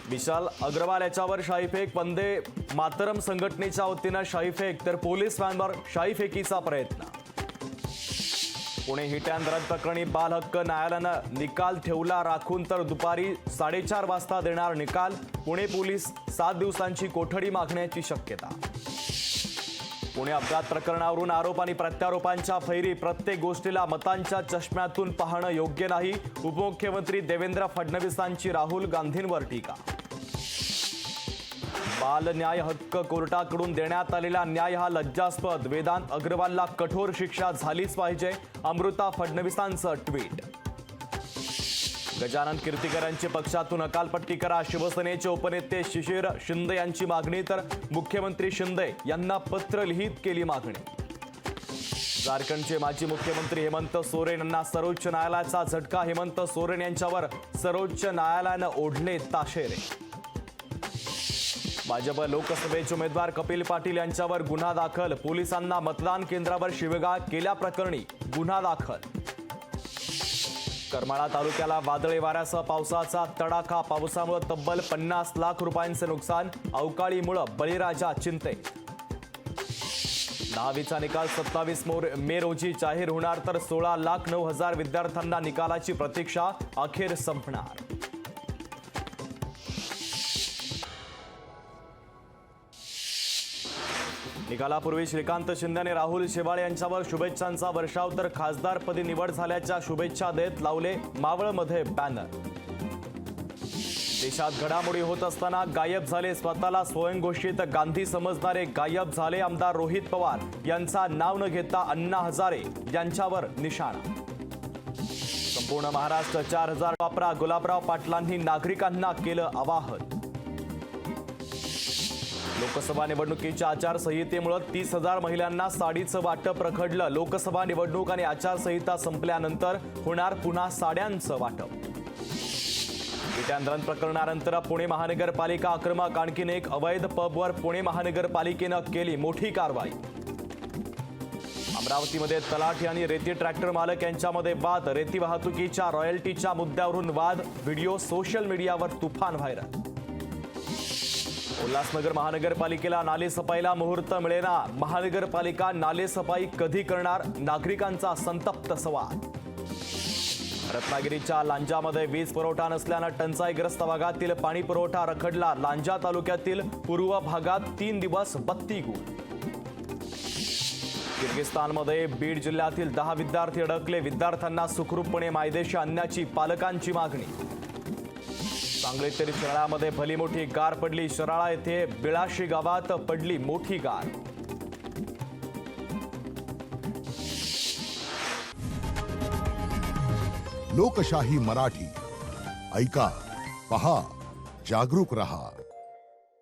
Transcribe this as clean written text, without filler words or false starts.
विशाल अग्रवाल याच्यावर शाईफेक, वंदे मातरम संघटनेच्या वतीनं शाईफेक तर पोलीस व्हॅनवर शाईफेकीचा प्रयत्न। पुणे हिट अँड रन प्रकरणी बाल हक्क न्यायालयानं निकाल ठेवला राखून, तर दुपारी 4:30 वाजता देणार निकाल। पुणे पोलीस 7 दिवसांची कोठडी मागण्याची शक्यता। पुणे अपघात प्रकरणावरून आरोप आणि प्रत्यारोपांच्या फैरी, प्रत्येक गोष्टीला मतांच्या चष्म्यातून पाहणं योग्य नाही। उपमुख्यमंत्री देवेंद्र फडणवीसांची राहुल गांधींवर टीका। बाल न्याय हक्क कोर्टाकडून देण्यात आलेला न्याय हा लज्जास्पद, वेदांत अग्रवालला कठोर शिक्षा झालीच पाहिजे, अमृता फडणवीसांचं ट्विट। गजानन कीर्तिकर यांची पक्षातून हकालपट्टी करा, शिवसेनेचे उपनेते शिशिर शिंदे यांची मागणी, तर मुख्यमंत्री शिंदे यांना पत्र लिहित केली मागणी। झारखंडचे माजी मुख्यमंत्री हेमंत सोरेन यांना सर्वोच्च न्यायालयाचा झटका, हेमंत सोरेन यांच्यावर सर्वोच्च न्यायालयानं ओढले ताशेरे। भाजप लोकसभेचे उमेदवार कपिल पाटील यांच्यावर गुन्हा दाखल, पोलिसांना मतदान केंद्रावर शिवीगाळ केल्याप्रकरणी गुन्हा दाखल। करमाळा तालुक्याला वादळी वाऱ्यासह पावसाचा तडाखा, पावसामुळे तब्बल 50 लाख रुपयांचे नुकसान, अवकाळीमुळे बळीराजा चिंतेत। 10वीचा निकाल 27 मे रोजी जाहीर होणार, तर 16,09,000 विद्यार्थ्यांना निकालाची प्रतीक्षा अखेर संपणार। निकालापूर्वी श्रीकांत शिंदे आणि राहुल शेवाळे यांच्यावर शुभेच्छांचा वर्षाव, तर खासदारपदी निवड झाल्याच्या शुभेच्छा देत लावले मावळमध्ये बॅनर। देशात घडामोडी होत असताना गायब झाले, स्वतःला स्वयंघोषित गांधी समजणारे गायब झाले, आमदार रोहित पवार यांचा नाव न घेता अण्णा हजारे यांच्यावर निशाणा। संपूर्ण महाराष्ट्र 4000 वापरा, गुलाबराव पाटलांनी नागरिकांना केलं आवाहन। लोकसभा निवडणुकीच्या आचारसंहितेमुळे 30,000 महिलांना साडीचं वाटप रखडलं, लोकसभा निवडणूक आणि आचारसंहिता संपल्यानंतर होणार पुन्हा साड्यांचं वाटप। हिट अँड रन प्रकरणानंतर पुणे महानगरपालिका आक्रमक, आणखीन एक अवैध पबवर पुणे महानगरपालिकेनं केली मोठी कारवाई। अमरावतीमध्ये तलाठी आणि रेती ट्रॅक्टर मालक यांच्यामध्ये वाद, रेती वाहतुकीच्या रॉयल्टीच्या मुद्द्यावरून वाद, व्हिडिओ सोशल मीडियावर तुफान व्हायरल। उल्हासनगर महानगरपालिकेला नालेसफाईला मुहूर्त मिळेना, महानगरपालिका नालेसफाई कधी करणार, नागरिकांचा संतप्त सवाल। रत्नागिरीच्या लांजामध्ये वीज पुरवठा नसल्यानं टंचाईग्रस्त भागातील पाणी पुरवठा रखडला, लांजा तालुक्यातील पूर्व भागात 3 दिवस बत्ती गुल। किर्गिस्तानमध्ये बीड जिल्ह्यातील 10 विद्यार्थी अडकले, विद्यार्थ्यांना सुखरूपपणे मायदेशी आणण्याची पालकांची मागणी। सांगलीतील शराळामध्ये भली मोठी गार पडली, शराळा येथे बिळाशी गावात पडली मोठी गार। लोकशाही मराठी ऐका, पहा, जागरूक रहा।